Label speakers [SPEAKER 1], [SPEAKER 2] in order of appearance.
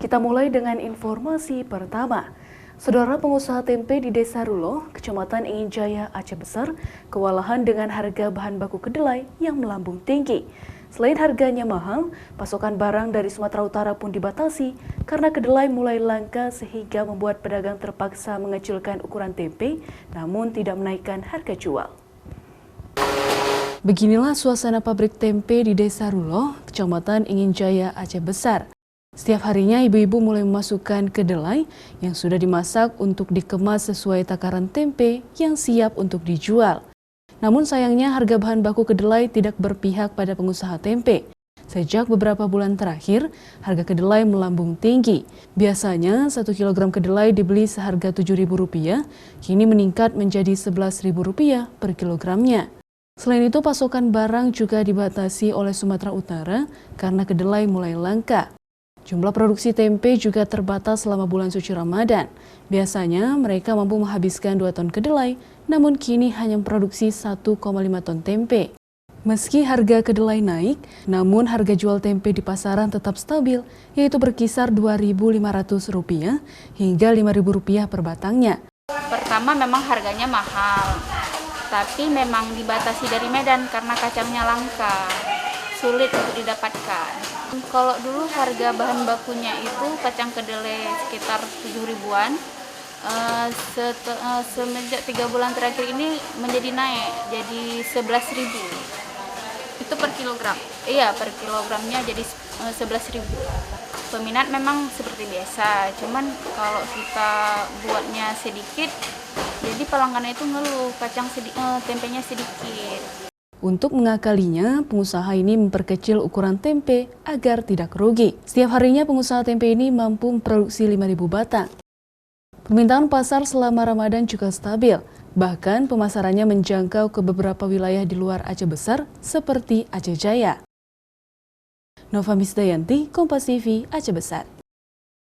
[SPEAKER 1] Kita mulai dengan informasi pertama. Saudara pengusaha tempe di Desa Rulo, Kecamatan Inginjaya, Aceh Besar, kewalahan dengan harga bahan baku kedelai yang melambung tinggi. Selain harganya mahal, pasokan barang dari Sumatera Utara pun dibatasi karena kedelai mulai langka sehingga membuat pedagang terpaksa mengecilkan ukuran tempe namun tidak menaikkan harga jual. Beginilah suasana pabrik tempe di Desa Rulo, Kecamatan Inginjaya, Aceh Besar. Setiap harinya ibu-ibu mulai memasukkan kedelai yang sudah dimasak untuk dikemas sesuai takaran tempe yang siap untuk dijual. Namun sayangnya harga bahan baku kedelai tidak berpihak pada pengusaha tempe. Sejak beberapa bulan terakhir, harga kedelai melambung tinggi. Biasanya 1 kg kedelai dibeli seharga Rp7.000, kini meningkat menjadi Rp11.000 per kilogramnya. Selain itu, pasokan barang juga dibatasi oleh Sumatera Utara karena kedelai mulai langka. Jumlah produksi tempe juga terbatas selama bulan suci Ramadan. Biasanya mereka mampu menghabiskan 2 ton kedelai, namun kini hanya memproduksi 1,5 ton tempe. Meski harga kedelai naik, namun harga jual tempe di pasaran tetap stabil, yaitu berkisar Rp2.500 hingga Rp5.000 per batangnya.
[SPEAKER 2] Pertama memang harganya mahal, tapi memang dibatasi dari Medan karena kacangnya langka, sulit untuk didapatkan. Kalau dulu harga bahan bakunya itu kacang kedelai sekitar 7 ribuan, semenjak 3 bulan terakhir ini menjadi naik jadi 11.000. Itu per kilogram. Iya, per kilogramnya jadi 11.000. Peminat memang seperti biasa, cuman kalau kita buatnya sedikit, jadi pelanggan itu ngeluh tempenya sedikit.
[SPEAKER 1] Untuk mengakalinya, pengusaha ini memperkecil ukuran tempe agar tidak rugi. Setiap harinya pengusaha tempe ini mampu memproduksi 5.000 batang. Permintaan pasar selama Ramadan juga stabil, bahkan pemasarannya menjangkau ke beberapa wilayah di luar Aceh Besar seperti Aceh Jaya. Nova Misdayanti, Kompas TV, Aceh Besar.